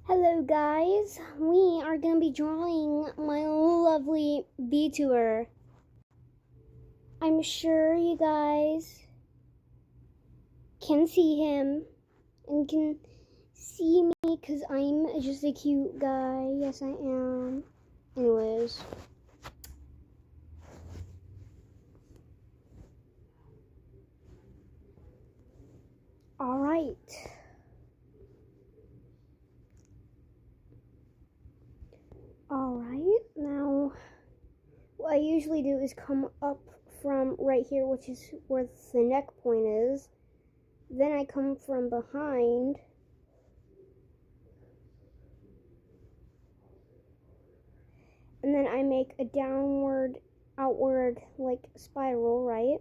Hello guys, we are going to be drawing my lovely VTuber. I'm sure you guys can see him and can see me because I'm just a cute guy. Yes, I am. Anyways. Alright. Alright, now what I usually do is come up from right here, which is where the neck point is. Then I come from behind. And then I make a downward, outward, like spiral, right?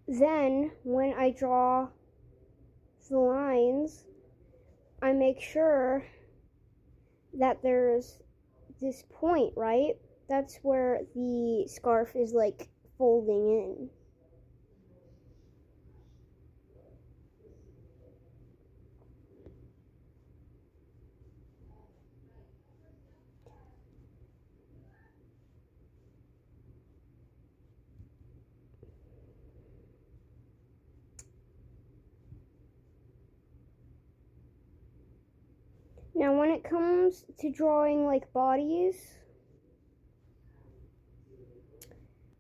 Then, when I draw the lines, I make sure that there's this point, right? That's where the scarf is like folding in. Now, when it comes to drawing like bodies,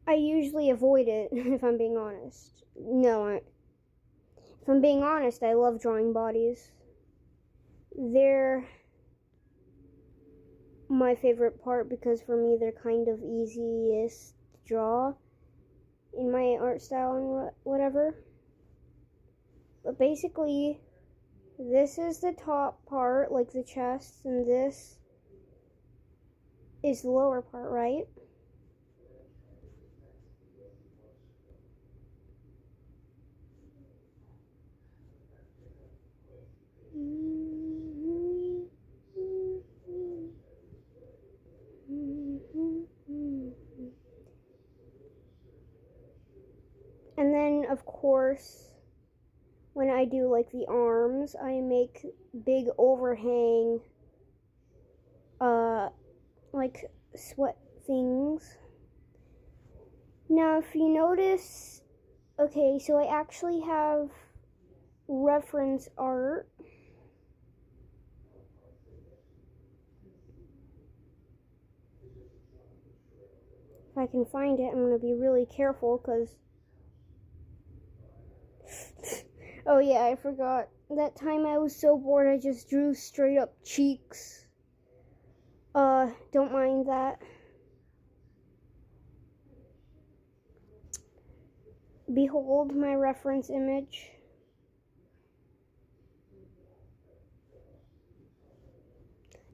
I usually avoid it, if I'm being honest. If I'm being honest, I love drawing bodies. They're my favorite part because for me they're kind of easiest to draw in my art style and whatever. But basically, this is the top part, like the chest, and this is the lower part, right? And then, of course, when I do like the arms, I make big overhang, like sweat things. Now, if you notice, okay, so I actually have reference art. If I can find it, I'm going to be really careful because... Oh yeah, I forgot. That time I was so bored I just drew straight up cheeks. Don't mind that. Behold my reference image.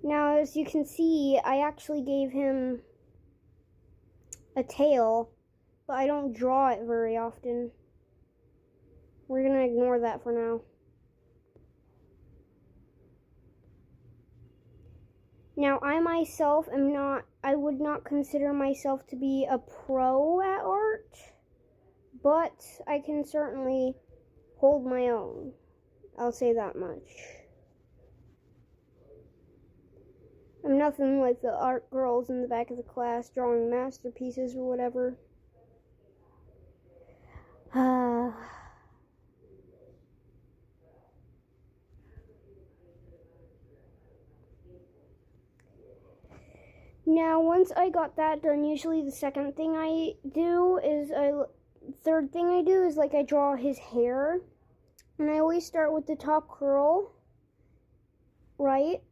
Now, as you can see, I actually gave him a tail, but I don't draw it very often. We're gonna ignore that for now. Now, I myself I would not consider myself to be a pro at art, but I can certainly hold my own. I'll say that much. I'm nothing like the art girls in the back of the class drawing masterpieces or whatever. Now, once I got that done, usually the third thing I do is like I draw his hair. And I always start with the top curl, right?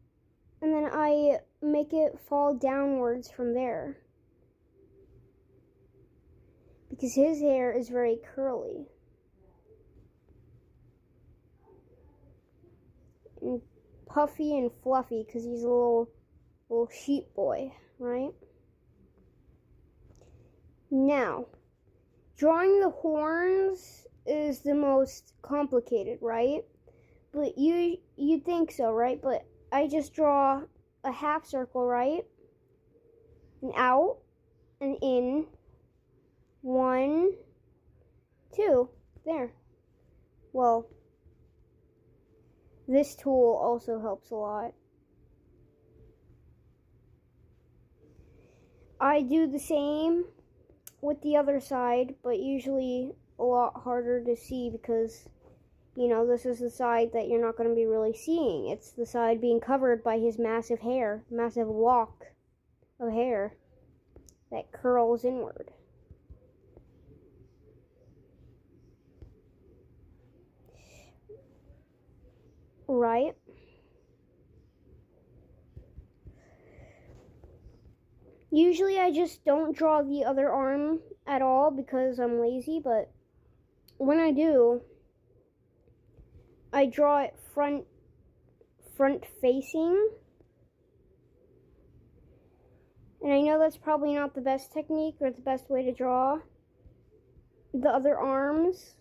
And then I make it fall downwards from there. Because his hair is very curly. And puffy and fluffy because he's a little sheep boy, right? Now, drawing the horns is the most complicated, right? But you'd think so, right? But I just draw a half circle, right? And out and in. 1, 2. There. Well, This tool also helps a lot. I do the same with the other side, but usually a lot harder to see because, you know, this is the side that you're not going to be really seeing. It's the side being covered by his massive hair, massive lock of hair that curls inward. Right? Usually I just don't draw the other arm at all because I'm lazy, but when I do, I draw it front facing. And I know that's probably not the best technique or the best way to draw the other arms,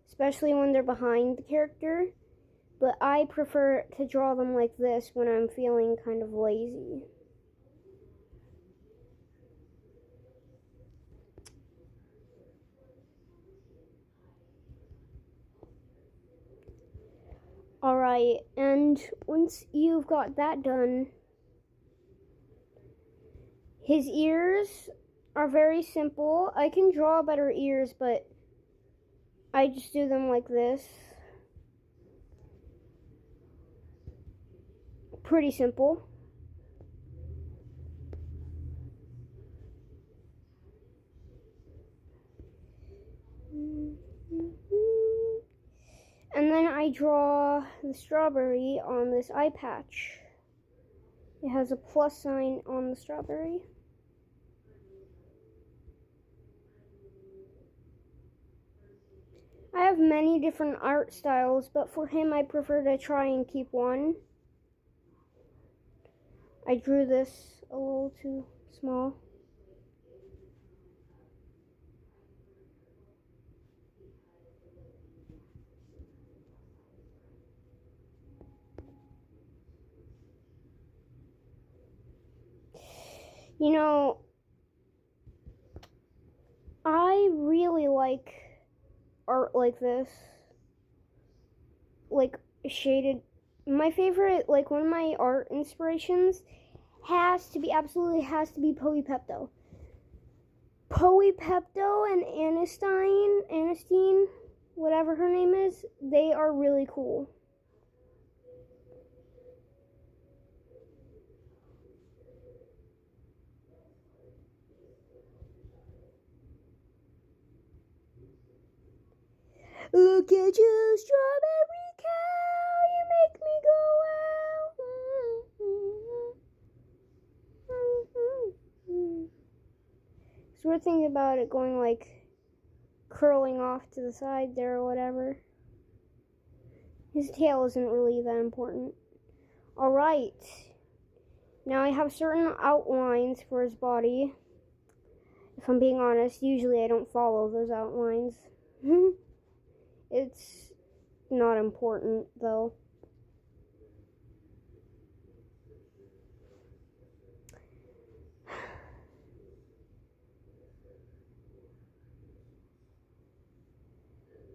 especially when they're behind the character, but I prefer to draw them like this when I'm feeling kind of lazy. Alright, and once you've got that done, his ears are very simple. I can draw better ears, but I just do them like this. Pretty simple. And then I draw the strawberry on this eye patch. It has a plus sign on the strawberry. I have many different art styles, but for him I prefer to try and keep one. I drew this a little too small. You know, I really like art like this. Like shaded. My favorite, like one of my art inspirations absolutely has to be Pepto. Pepto and Anistine, whatever her name is, they are really cool. Look at you, strawberry cow, you make me go out. So we're thinking about it going like curling off to the side there or whatever. His tail isn't really that important. Alright. Now I have certain outlines for his body. If I'm being honest, usually I don't follow those outlines. It's not important, though.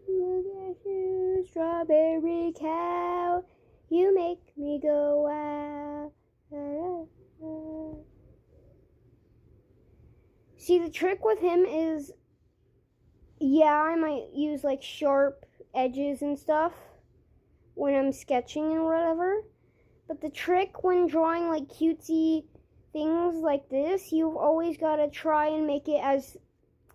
Look at you, strawberry cow, you make me go wow. See, the trick with him is, yeah, I might use like sharp edges and stuff when I'm sketching and whatever, but the trick when drawing like cutesy things like this, you've always got to try and make it as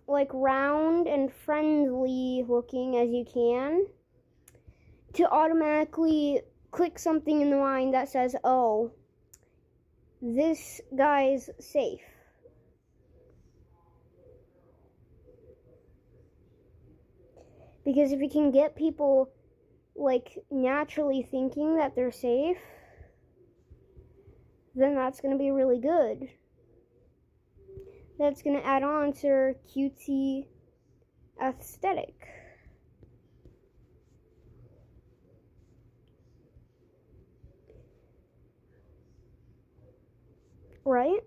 like round and friendly looking as you can to automatically click something in the mind that says, oh, this guy's safe. Because if you can get people like naturally thinking that they're safe, then that's going to be really good. That's going to add on to their cutesy aesthetic. Right?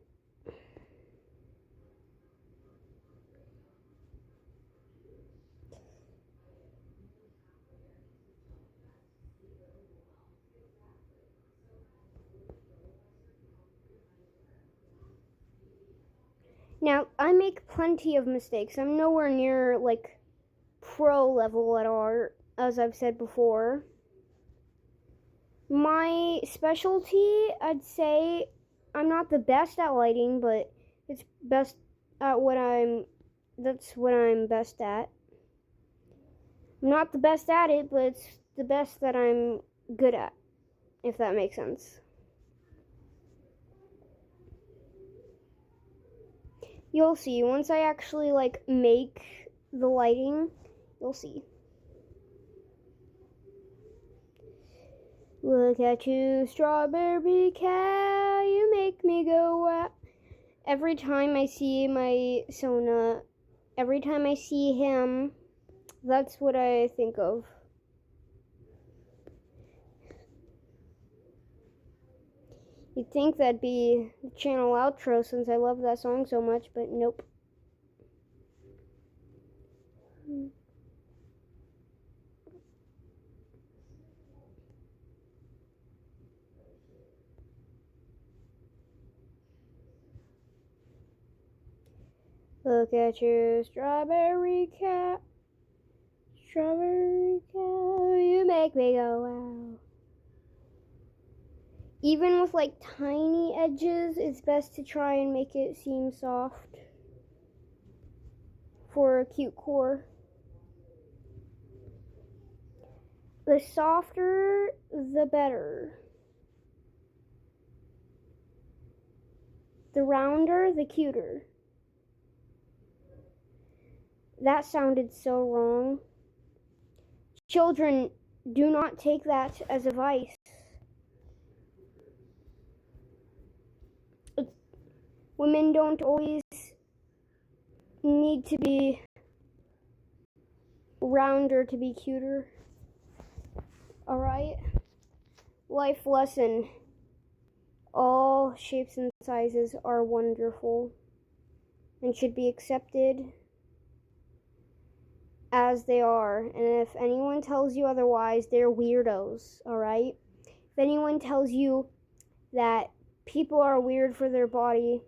Now, I make plenty of mistakes. I'm nowhere near, like, pro level at art, as I've said before. My specialty, I'd say, I'm not the best at lighting, but it's best at that's what I'm best at. I'm not the best at it, but it's the best that I'm good at, if that makes sense. You'll see. Once I actually, like, make the lighting, you'll see. Look at you, strawberry cow, you make me go wow. Every time I see my Sona, every time I see him, that's what I think of. You'd think that'd be the channel outro since I love that song so much, but nope. Look at you, strawberry cat. Strawberry cow, you make me go wow. Even with, like, tiny edges, it's best to try and make it seem soft for a cute core. The softer, the better. The rounder, the cuter. That sounded so wrong. Children, do not take that as advice. Women don't always need to be rounder to be cuter. Alright? Life lesson. All shapes and sizes are wonderful and should be accepted as they are. And if anyone tells you otherwise, they're weirdos, alright? If anyone tells you that people are weird for their body,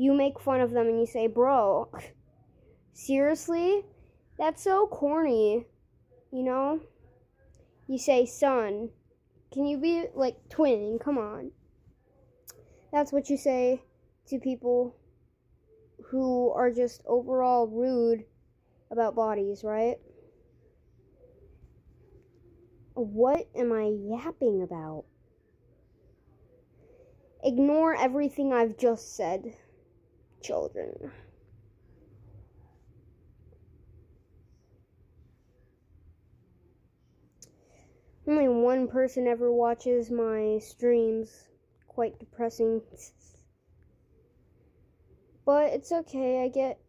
you make fun of them and you say, bro, seriously? That's so corny, you know? You say, son, can you be, like, twinning? Come on. That's what you say to people who are just overall rude about bodies, right? What am I yapping about? Ignore everything I've just said, children. Only one person ever watches my streams. Quite depressing. But it's okay, I get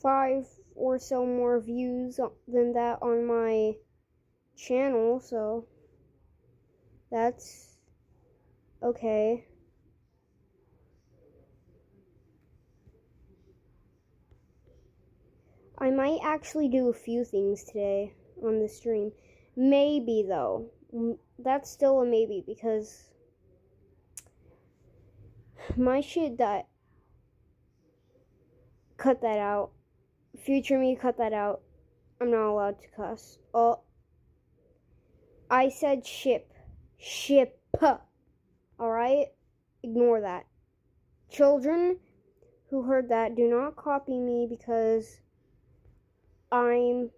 5 or so more views than that on my channel, so that's okay. I might actually do a few things today on the stream. Maybe, though. That's still a maybe, because my shit that... Cut that out. Future me, cut that out. I'm not allowed to cuss. Oh. I said ship. Ship. Alright? Ignore that. Children who heard that, do not copy me because I'm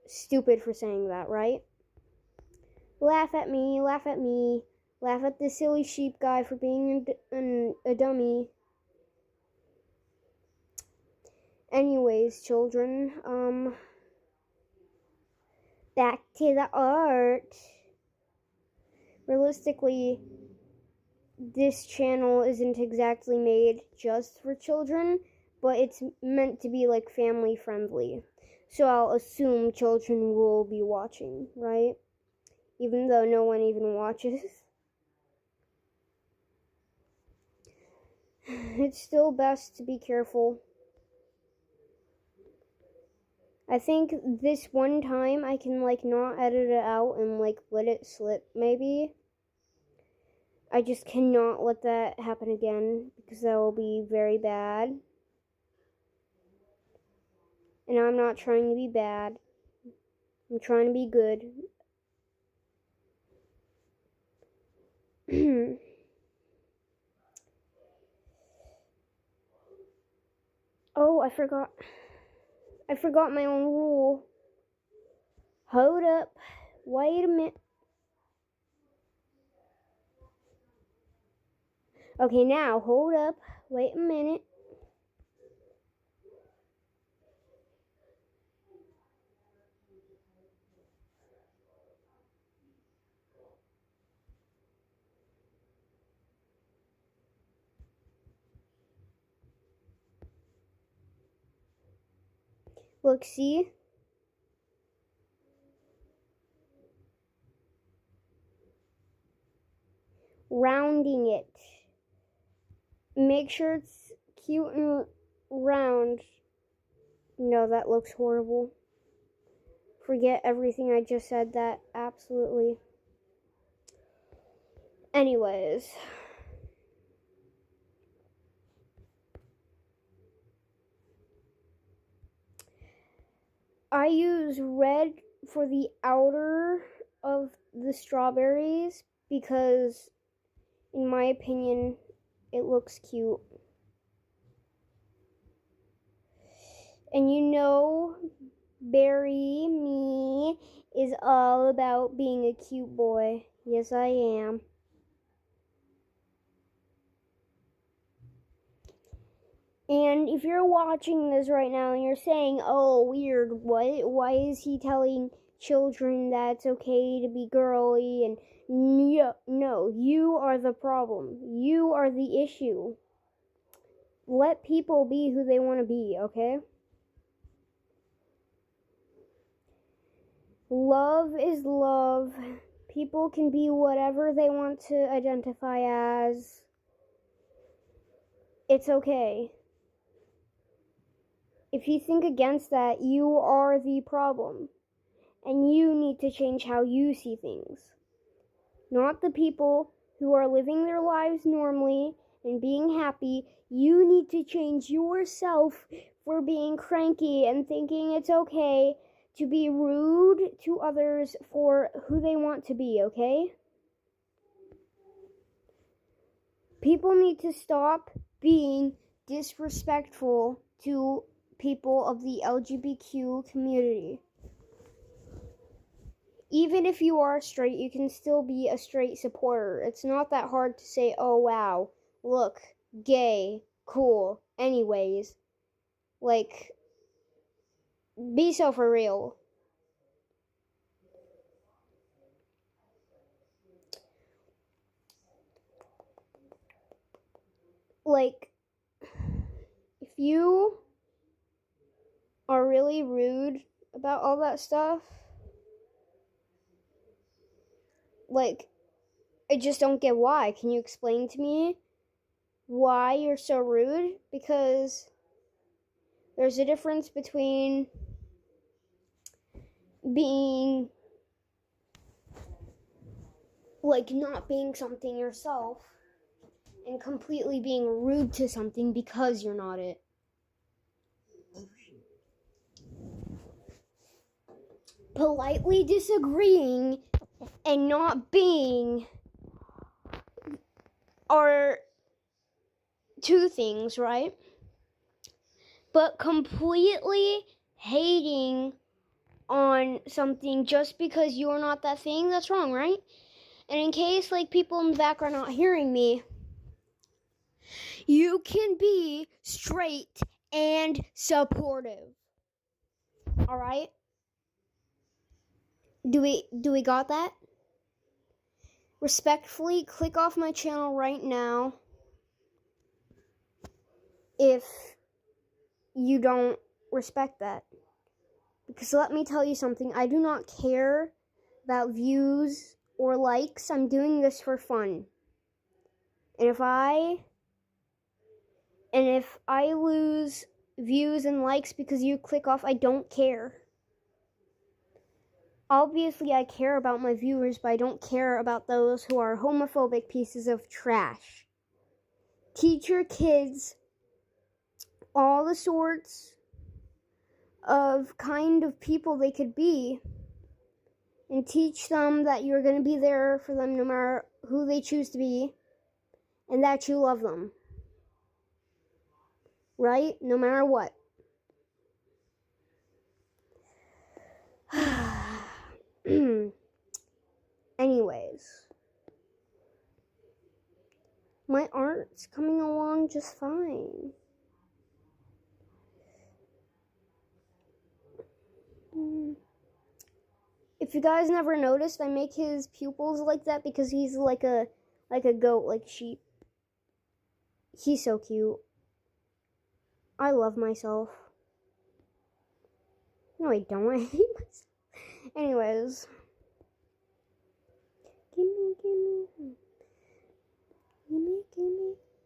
stupid for saying that, right? Laugh at me, laugh at me, laugh at the silly sheep guy for being a dummy. Anyways, children, back to the art. Realistically, this channel isn't exactly made just for children, but it's meant to be, like, family friendly. So I'll assume children will be watching, right? Even though no one even watches. It's still best to be careful. I think this one time I can, like, not edit it out and, like, let it slip, maybe. I just cannot let that happen again because that will be very bad. And I'm not trying to be bad. I'm trying to be good. Oh, I forgot my own rule. Hold up. Wait a minute. Okay, now, hold up. Wait a minute. Look, see? Rounding it. Make sure it's cute and round. No, that looks horrible. Forget everything I just said. That absolutely. Anyways. I use red for the outer of the strawberries because, in my opinion, it looks cute. And you know, Barry, me, is all about being a cute boy. Yes, I am. And if you're watching this right now and you're saying, oh, weird, what? Why is he telling children that it's okay to be girly? And no, you are the problem. You are the issue. Let people be who they want to be, okay? Love is love. People can be whatever they want to identify as. It's okay. If you think against that, you are the problem. And you need to change how you see things. Not the people who are living their lives normally and being happy. You need to change yourself for being cranky and thinking it's okay to be rude to others for who they want to be, okay? People need to stop being disrespectful to people of the LGBTQ community. Even if you are straight, you can still be a straight supporter. It's not that hard to say, oh wow, look, gay, cool, anyways. Like, be so for real. Like, if you are really rude about all that stuff, like, I just don't get why. Can you explain to me why you're so rude? Because there's a difference between being, like, not being something yourself and completely being rude to something because you're not it. Politely disagreeing and not being are two things, right? But completely hating on something just because you're not that thing, that's wrong, right? And in case, like, people in the back are not hearing me, you can be straight and supportive. All right? Do we got that? Respectfully, click off my channel right now if you don't respect that. Because let me tell you something, I do not care about views or likes. I'm doing this for fun. And if I lose views and likes because you click off, I don't care. Obviously, I care about my viewers, but I don't care about those who are homophobic pieces of trash. Teach your kids all the sorts of kind of people they could be, and teach them that you're going to be there for them no matter who they choose to be, and that you love them. Right? No matter what. Anyways, my art's coming along just fine. If you guys never noticed, I make his pupils like that because he's like a goat, like a sheep. He's so cute. I love myself. No, I don't. I hate myself. Anyways. Gimme.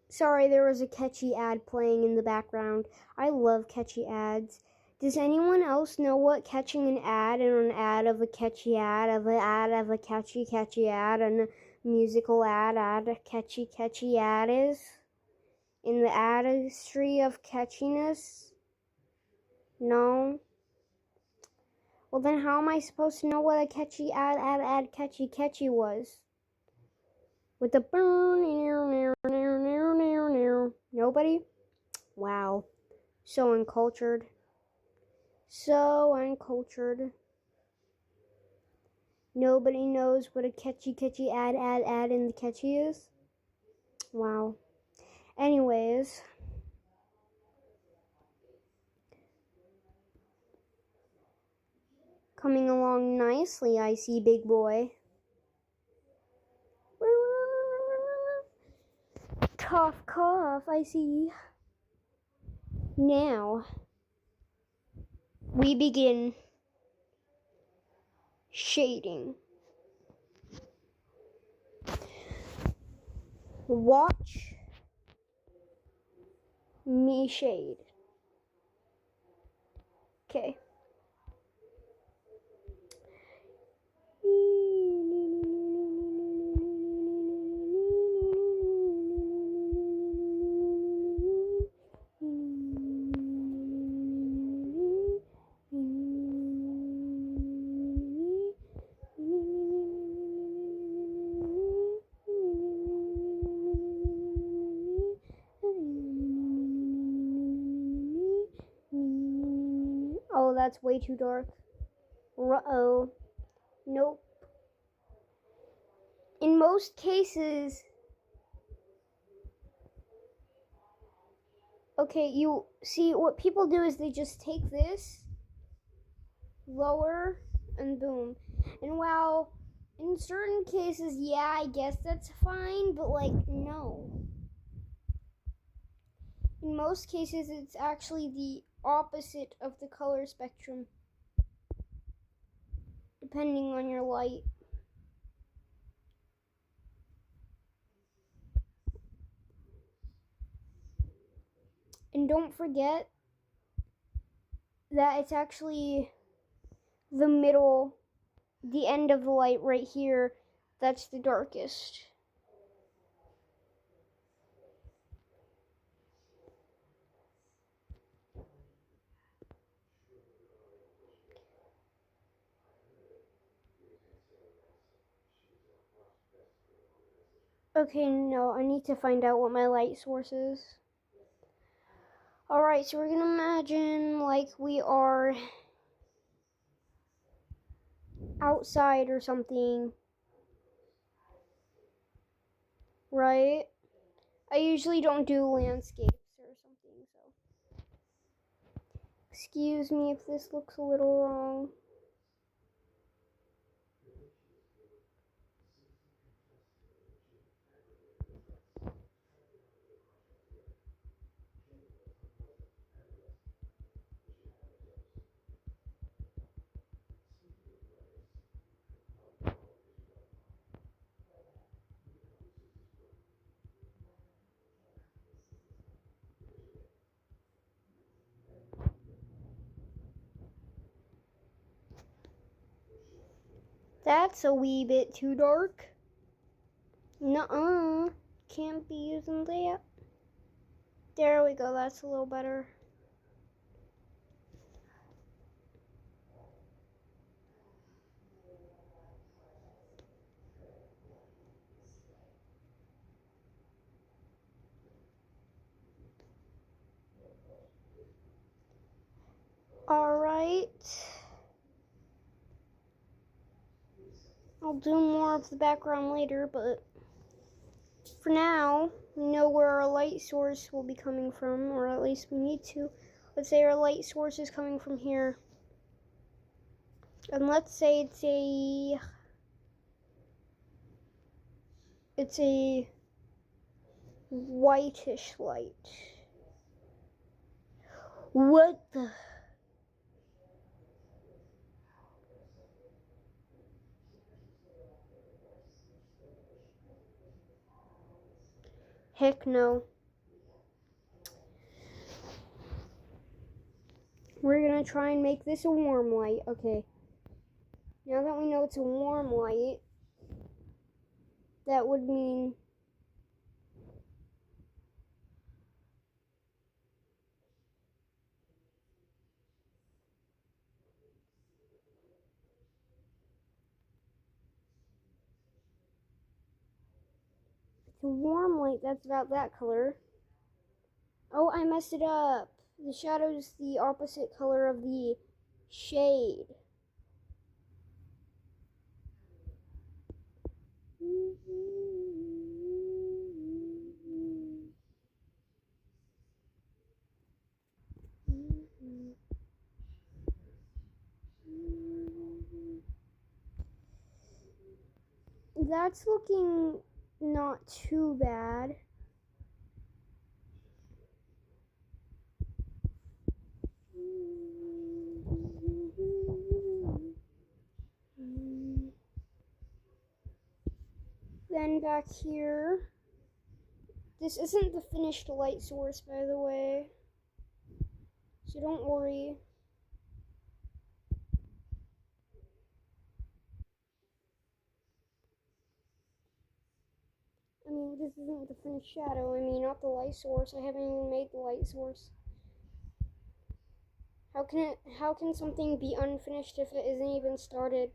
Sorry, there was a catchy ad playing in the background. I love catchy ads. Does anyone else know what catching an ad and an ad of a catchy ad of an ad of a catchy ad and a musical ad catchy ad is? In the artistry of catchiness? No? Well then how am I supposed to know what a catchy ad catchy was? With the nobody? Wow. So uncultured. So uncultured. Nobody knows what a catchy ad in the catchy is? Wow. Anyways. Coming along nicely, I see, big boy. Cough, cough, I see. Now, we begin shading. Watch me shade. Okay. Oh, that's way too dark. Uh-oh. Nope. In most cases, okay, you see what people do is they just take this, lower, and boom. And while in certain cases, yeah, I guess that's fine, but like, no. In most cases, it's actually the opposite of the color spectrum, depending on your light. And don't forget that it's actually the middle, the end of the light right here, that's the darkest. Okay, no, I need to find out what my light source is. Alright, so we're gonna imagine like we are outside or something. Right? I usually don't do landscapes or something, so. Excuse me if this looks a little wrong. That's a wee bit too dark. Nuh-uh. Can't be using that. There we go. That's a little better. Alright. I'll do more of the background later, but for now, we know where our light source will be coming from, or at least we need to. Let's say our light source is coming from here. And let's say it's a whitish light. What the? Heck no. We're gonna try and make this a warm light. Okay. Now that we know it's a warm light, that would mean it's a warm light that's about that color. Oh, I messed it up. The shadow is the opposite color of the shade. That's looking not too bad. Then back here, this isn't the finished light source, by the way, so don't worry. I mean, this isn't the finished shadow. I mean, not the light source. I haven't even made the light source. How can something be unfinished if it isn't even started?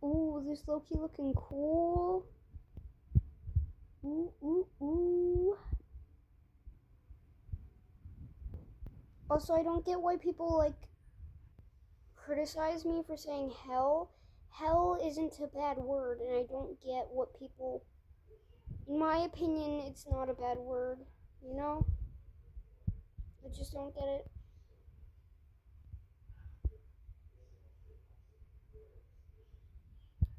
Ooh, this Loki looking cool. Ooh, ooh, ooh. Also, I don't get why people, like, criticize me for saying hell. Hell isn't a bad word, and I don't get what people... In my opinion, it's not a bad word, you know? I just don't get it.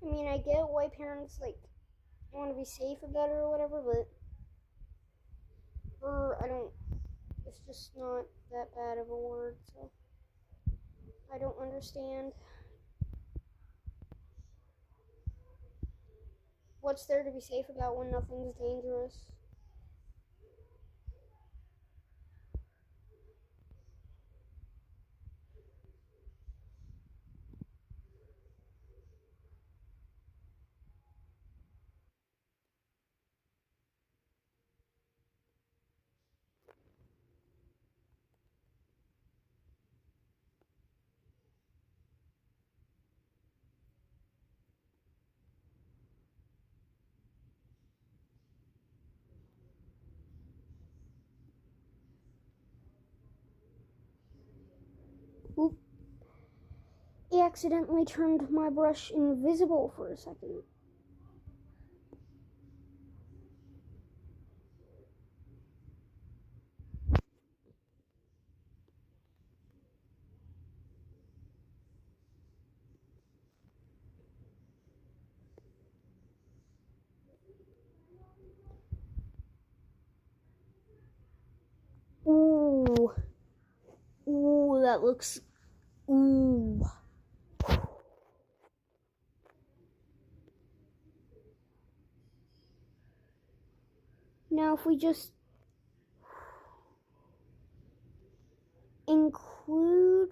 I mean, I get why parents, like, want to be safe about it or whatever, but... I don't... It's just not that bad of a word, so... I don't understand. What's there to be safe about when nothing's dangerous? Oop. I accidentally turned my brush invisible for a second. Ooh. Ooh, that looks, ooh. Now if we just include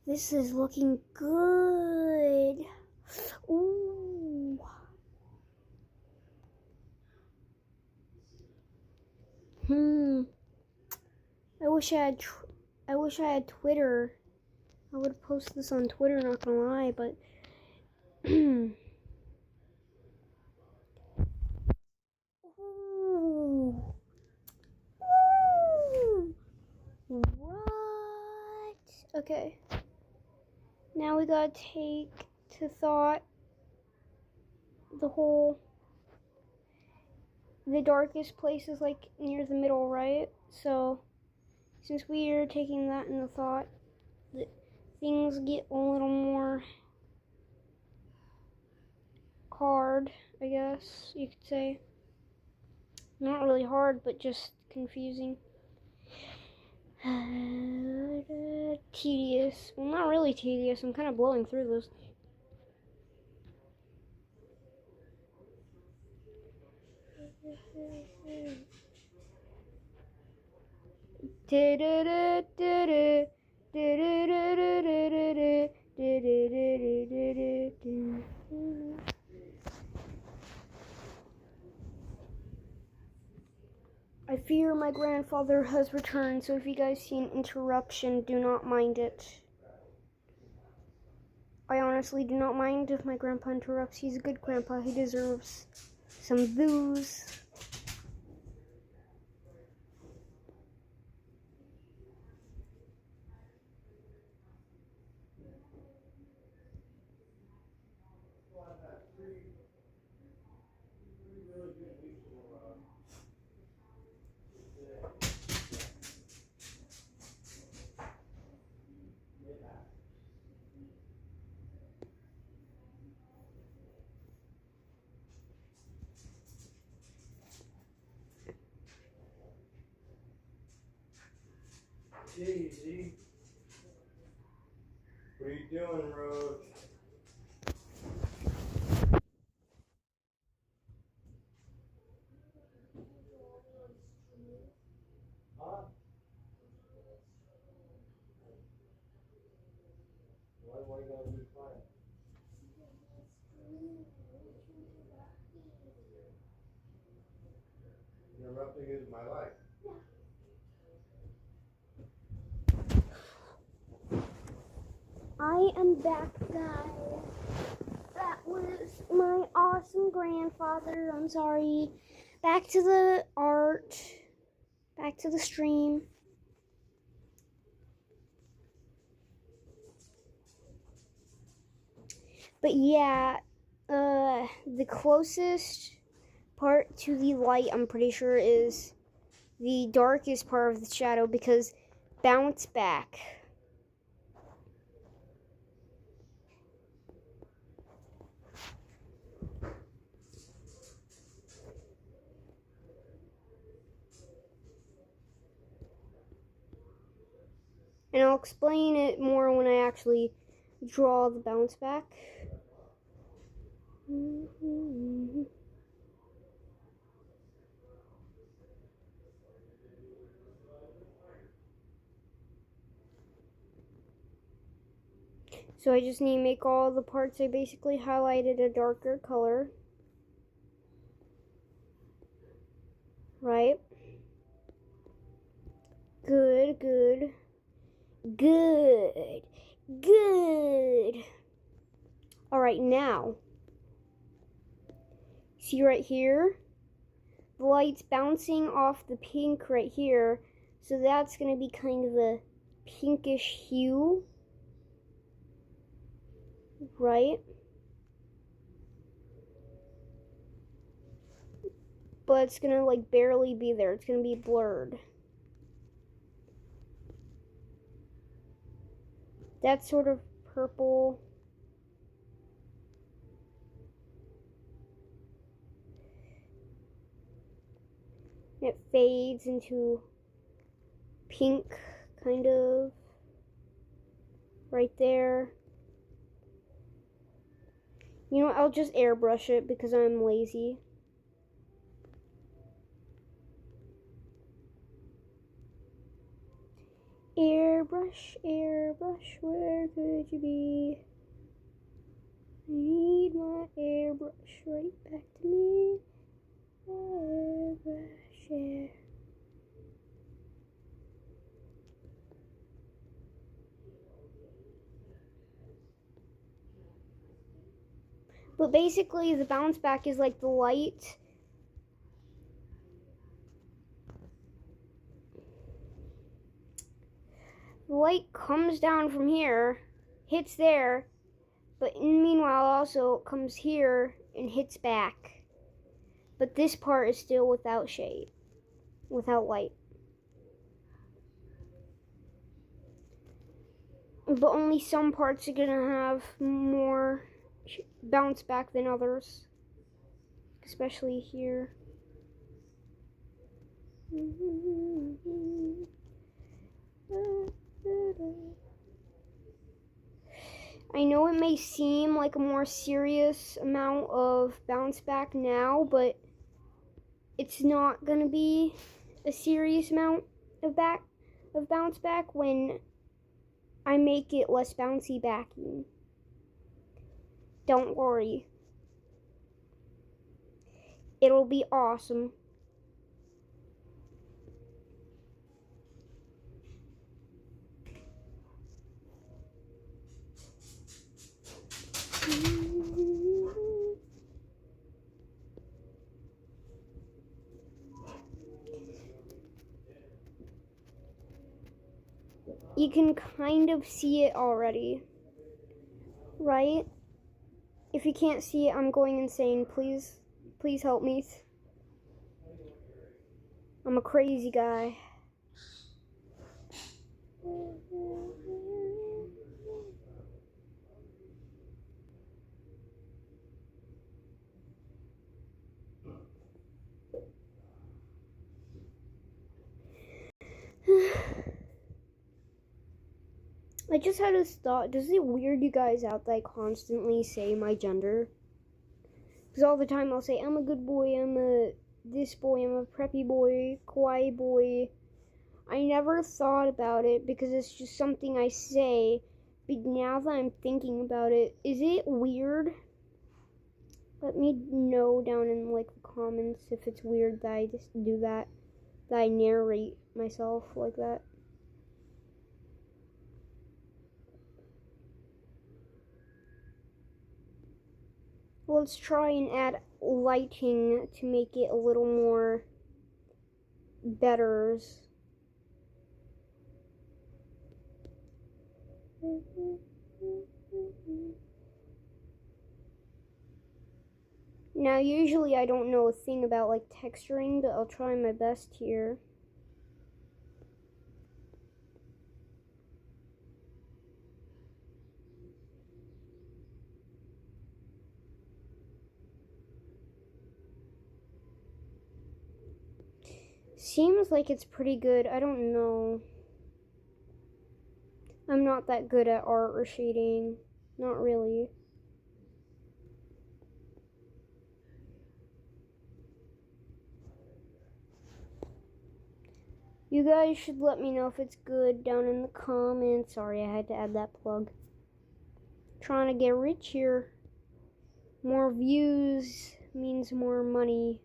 this is looking good. Ooh. I wish I had Twitter. I would post this on Twitter, not gonna lie, but ooh. Ooh. What? Okay. Now we gotta take to thought the darkest place is like near the middle, right? So since we are taking that into thought, things get a little more hard, I guess you could say. Not really hard, but just confusing. Tedious. Well, not really tedious. I'm kind of blowing through this. I fear my grandfather has returned, so if you guys see an interruption, do not mind it. I honestly do not mind if my grandpa interrupts. He's a good grandpa. He deserves some booze. Easy. What are you doing, Rose? Huh? Why you gotta be quiet? Interrupting is my life. I am back, guys. That was my awesome grandfather. I'm sorry. Back to the art. Back to the stream. But yeah, the closest part to the light, I'm pretty sure, is the darkest part of the shadow because bounce back. And I'll explain it more when I actually draw the bounce back. So I just need to make all the parts I basically highlighted a darker color. Right? Good, good. Good. Good. Alright, now. See right here? The light's bouncing off the pink right here. So that's going to be kind of a pinkish hue. Right? But it's going to like barely be there. It's going to be blurred. That sort of purple. It fades into pink, kind of, right there. You know, I'll just airbrush it because I'm lazy. Airbrush, airbrush, where could you be? I need my airbrush right back to me. Airbrush, air. But basically, the bounce back is like the light. The light comes down from here, hits there, but meanwhile also comes here and hits back. But this part is still without shade, without light. But only some parts are gonna have more bounce back than others, especially here. I know it may seem like a more serious amount of bounce back now, but it's not gonna be a serious amount of bounce back when I make it less bouncy backing. Don't worry. It'll be awesome. You can kind of see it already, right? If you can't see it, I'm going insane. Please help me. I'm a crazy guy. I just had this thought. Does it weird you guys out that I constantly say my gender? Because all the time I'll say, I'm a good boy, I'm a this boy, I'm a preppy boy, kawaii boy. I never thought about it because it's just something I say. But now that I'm thinking about it, is it weird? Let me know down in like the comments if it's weird that I just do that. That I narrate myself like that. Let's try and add lighting to make it a little more better. Now, usually I don't know a thing about like texturing, but I'll try my best here. Seems like it's pretty good. I don't know. I'm not that good at art or shading. Not really. You guys should let me know if it's good down in the comments. Sorry, I had to add that plug. Trying to get rich here. More views means more money.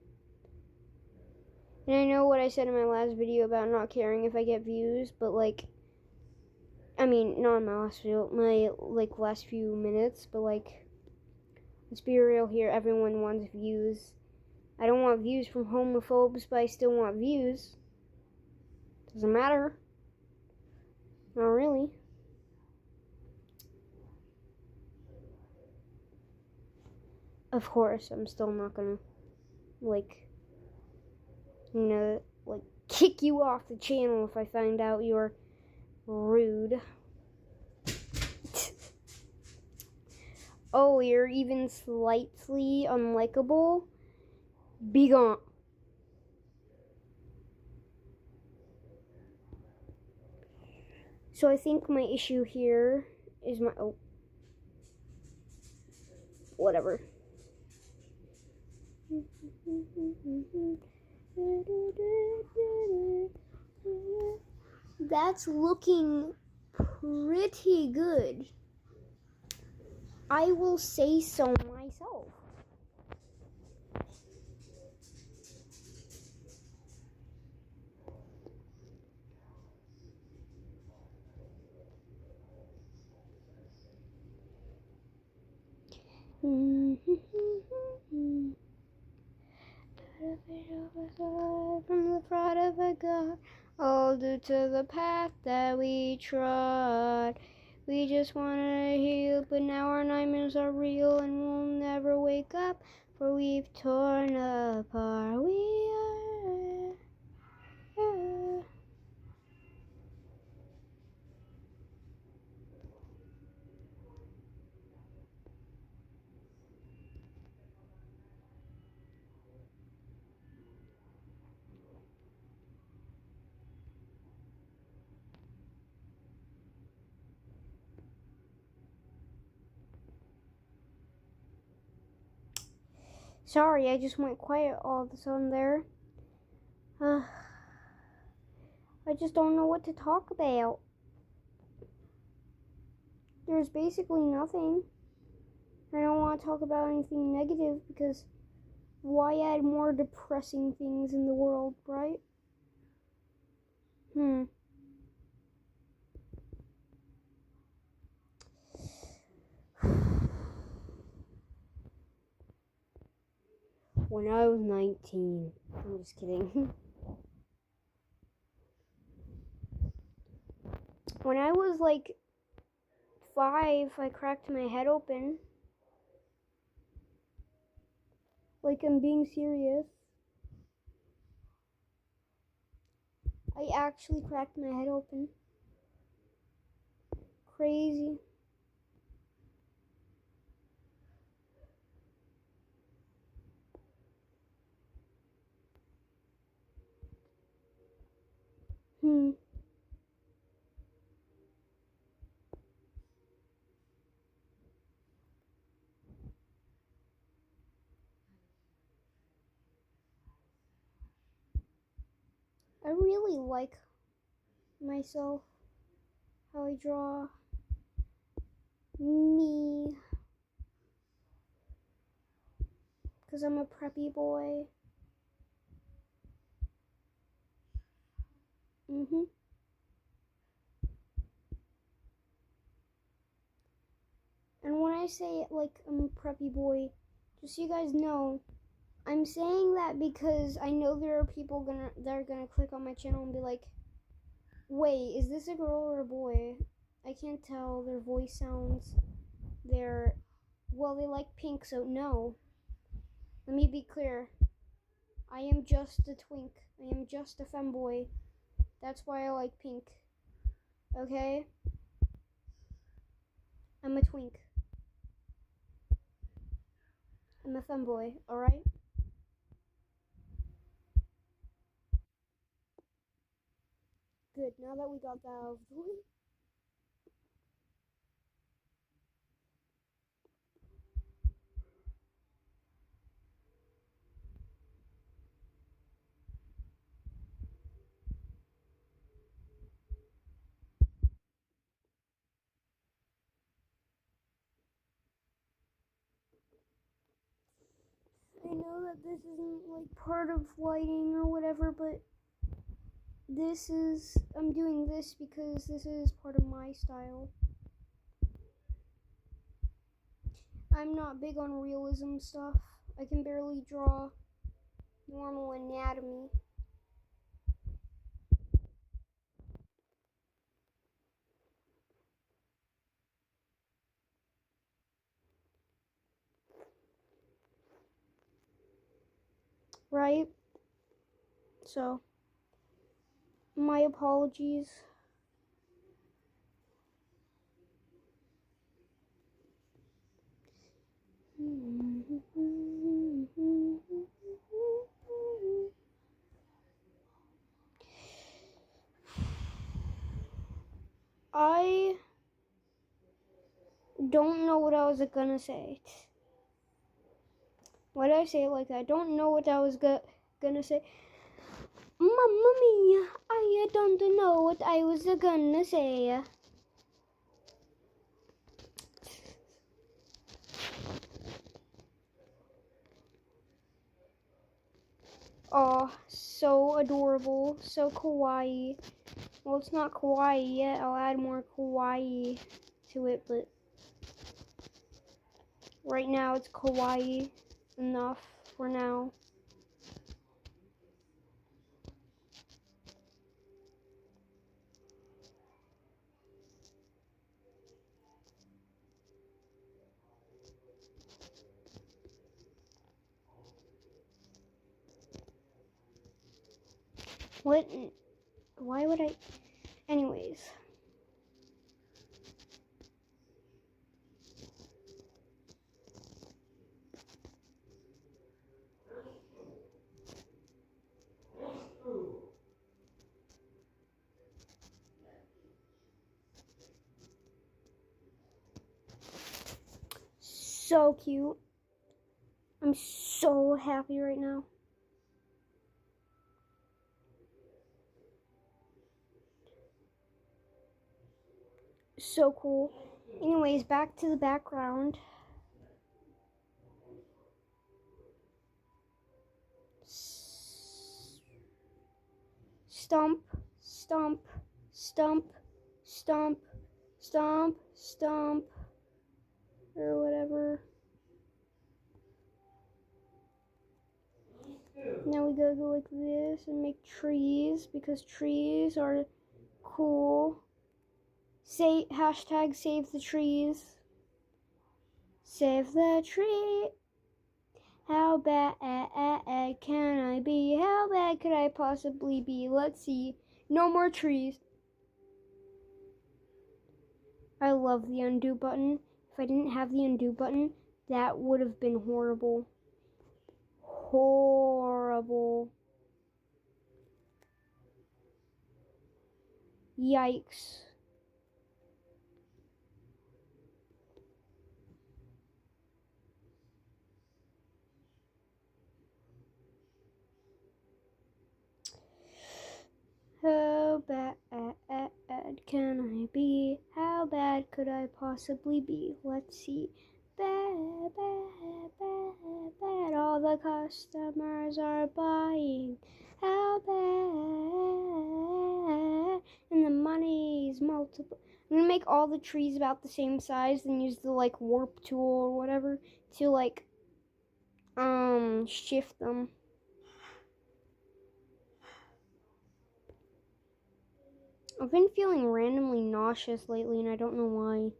And I know what I said in my last video about not caring if I get views, but like, I mean, not in my last video, my like last few minutes, but like, let's be real here, everyone wants views. I don't want views from homophobes, but I still want views. Doesn't matter. Not really. Of course, I'm still not gonna, like, you know, like, kick you off the channel if I find out you're rude. Oh, you're even slightly unlikable? Be gone. So I think my issue here is my... Oh. Whatever. That's looking pretty good. I will say so myself. From the fraud of a God, all due to the path that we trod. We just wanted to heal, but now our nightmares are real and we'll never wake up, for we've torn apart. We are. Sorry, I just went quiet all of a sudden there. I just don't know what to talk about. There's basically nothing. I don't want to talk about anything negative because why add more depressing things in the world, right? When I was 19. I'm just kidding. When I was like 5, I cracked my head open. Like, I'm being serious. I actually cracked my head open. Crazy. I really like myself, how I draw. Me. Because I'm a preppy boy. And when I say like I'm a preppy boy, just so you guys know, I'm saying that because I know there are people that are gonna click on my channel and be like, wait, is this a girl or a boy? I can't tell. Their voice sounds. Well, they like pink, so no. Let me be clear. I am just a twink. I am just a femboy. That's why I like pink. Okay? I'm a twink. I'm a femboy, alright? Good, now that we got that out of the way. I know that this isn't like part of lighting or whatever, but I'm doing this because this is part of my style. I'm not big on realism stuff. I can barely draw normal anatomy. Right? So, my apologies. don't know what I was gonna say. Why did I say it like that? I don't know what I was gonna say. Mamma mia, I don't know what I was gonna say. Oh, so adorable, so kawaii. Well, it's not kawaii yet. I'll add more kawaii to it, but right now it's kawaii enough for now. What? Why would I? Anyways. So cute. I'm so happy right now. So cool. Anyways, back to the background. Stomp, stomp, stomp, stomp, stomp, stomp, or whatever. Now we gotta go like this and make trees because trees are cool. Say hashtag save the trees. Save the tree. How bad can I be? How bad could I possibly be? Let's see. No more trees. I love the undo button. If I didn't have the undo button, that would have been horrible. Horrible. Yikes. How bad can I be? How bad could I possibly be? Let's see. Bad, bad, bad, bad. All the customers are buying. How bad? And the money's multiple. I'm gonna make all the trees about the same size, then use the like warp tool or whatever to like shift them. I've been feeling randomly nauseous lately, and I don't know why.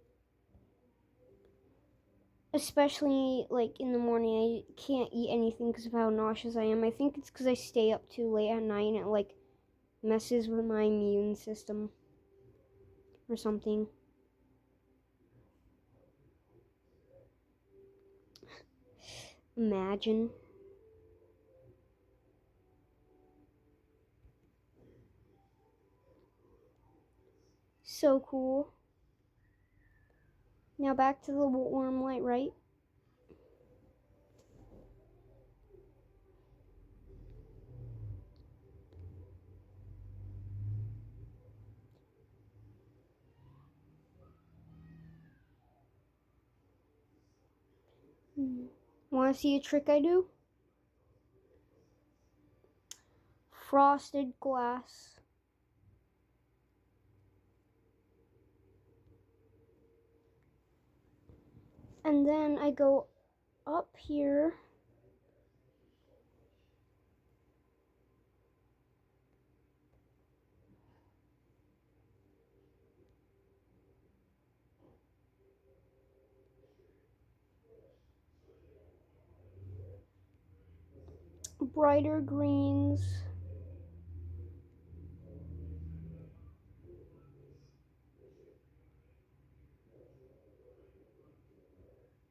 Especially, like, in the morning, I can't eat anything because of how nauseous I am. I think it's because I stay up too late at night, and it, like, messes with my immune system. Or something. Imagine. So cool. Now back to the warm light, right? Want to see a trick I do? Frosted glass. And then I go up here. Brighter greens.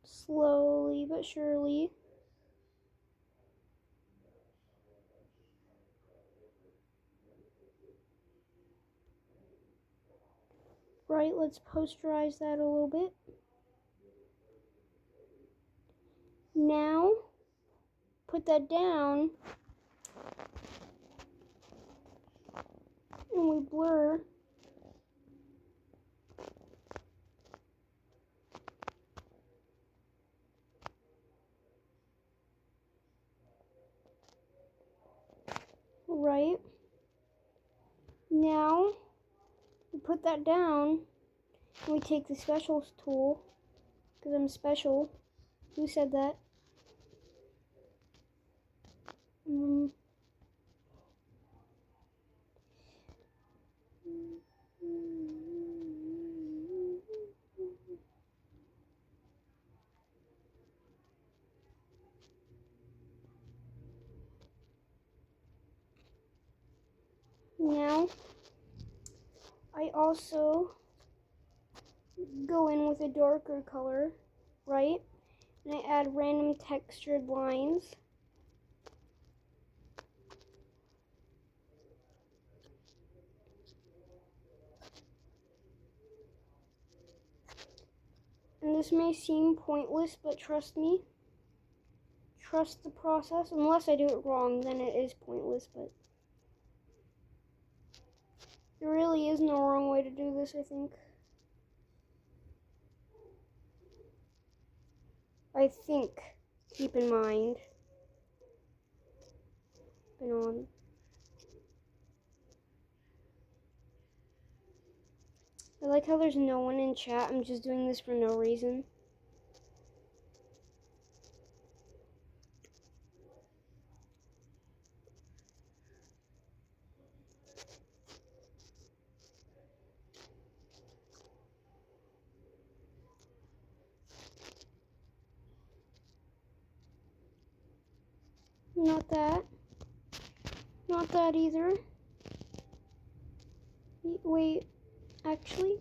Slowly but surely. Right, let's posterize that a little bit. Now, put that down, and we blur. Right. Now, we put that down, and we take the specials tool, because I'm special. Who said that? Now, I also go in with a darker color, right? And I add random textured lines. And this may seem pointless, but trust me. Trust the process. Unless I do it wrong, then it is pointless, but there really is no wrong way to do this, I think. Keep in mind. Been on. I like how there's no one in chat. I'm just doing this for no reason. Not that. Not that either. Wait, actually.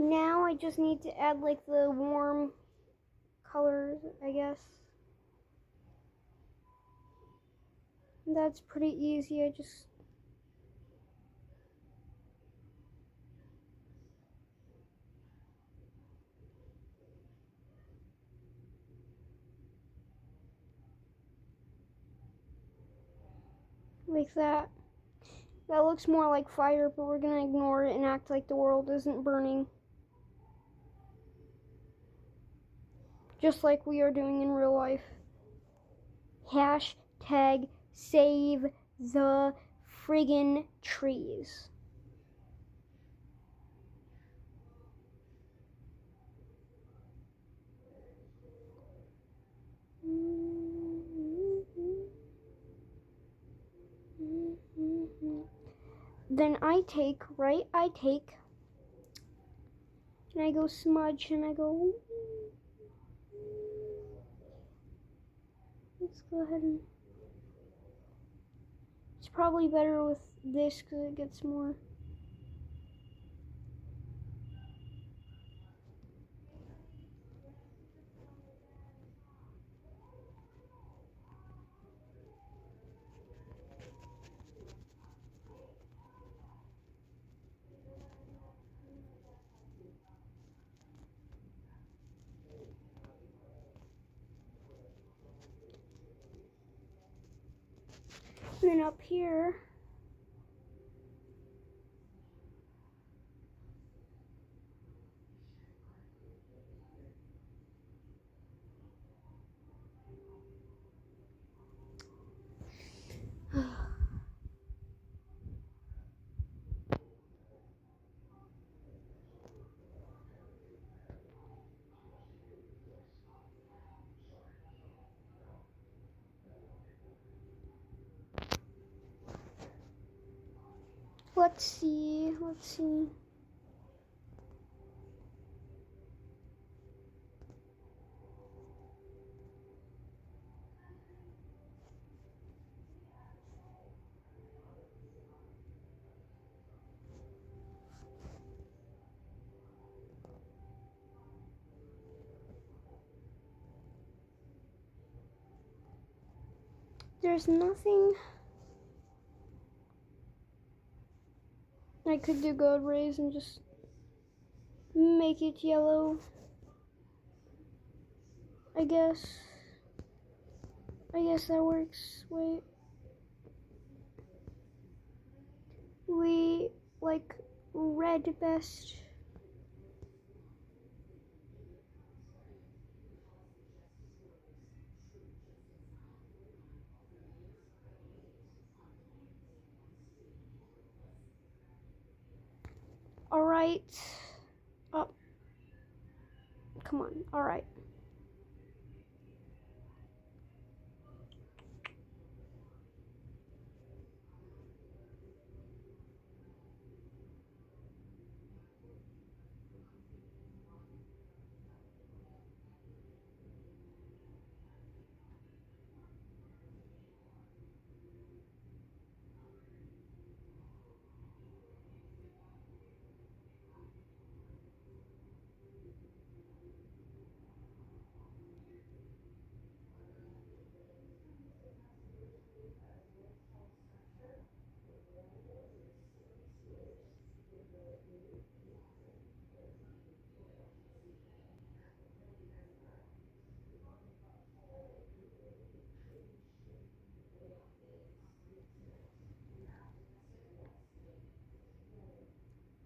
Now I just need to add like the warm colors, I guess. That's pretty easy. I just like that. That looks more like fire, but we're gonna ignore it and act like the world isn't burning. Just like we are doing in real life. Hashtag save the friggin' trees. Then I take, and I go smudge, and I go, let's go ahead and, it's probably better with this because it gets more. And then up here, let's see. There's nothing I could do God rays and just make it yellow. I guess that works. Wait. We like red best. Alright. Oh. Come on. Alright.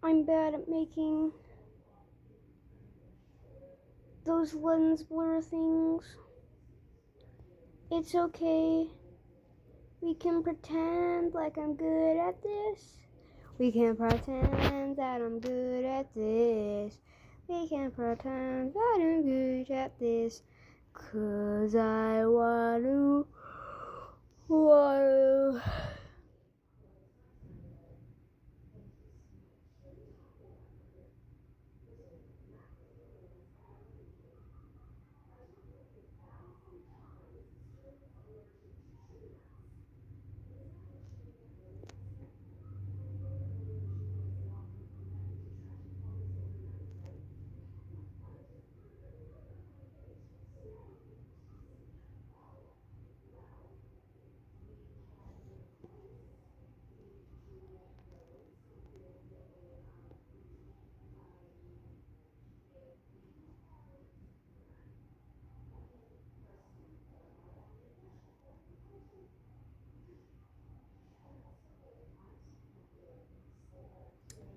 I'm bad at making those lens blur things. It's okay. We can pretend like I'm good at this. We can pretend that I'm good at this. We can pretend that I'm good at this. 'Cause I want to.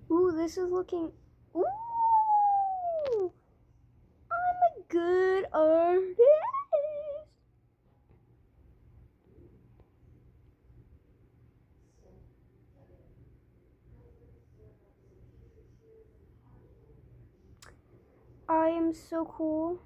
Ooh, this is looking. Ooh, I'm a good artist. I am so cool.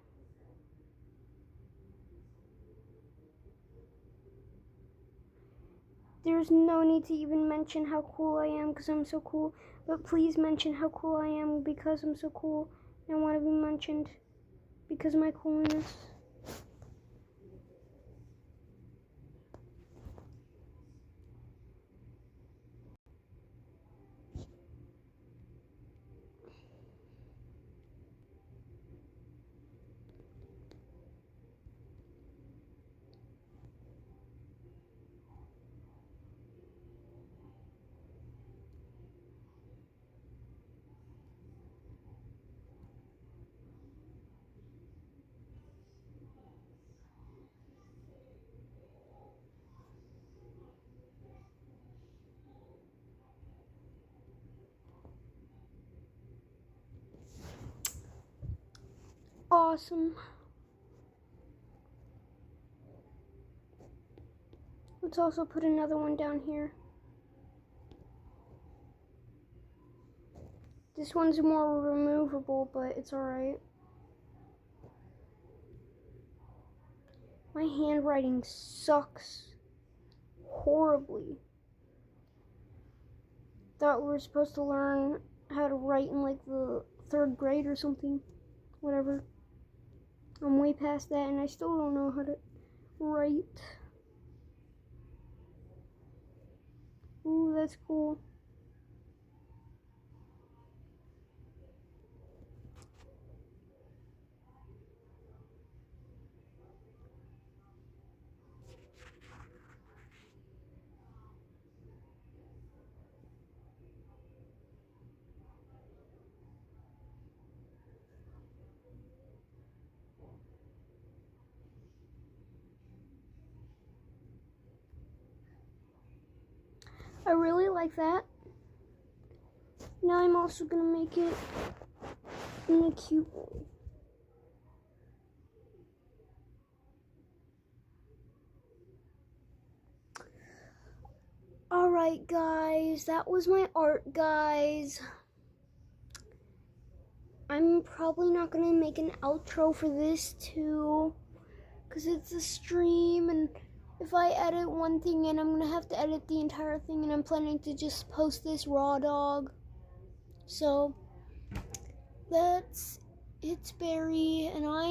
There's no need to even mention how cool I am because I'm so cool. But please mention how cool I am because I'm so cool. I want to be mentioned because of my coolness. Awesome. Let's also put another one down here. This one's more removable, but it's alright. My handwriting sucks horribly. Thought we were supposed to learn how to write in like the 3rd grade or something. Whatever. I'm way past that and I still don't know how to write. Ooh, that's cool. I really like that. Now I'm also gonna make it in a cute one. Alright guys, that was my art, guys. I'm probably not gonna make an outro for this too, because it's a stream, and if I edit one thing in, I'm gonna have to edit the entire thing, and I'm planning to just post this raw dog. So that's it's Barry, and I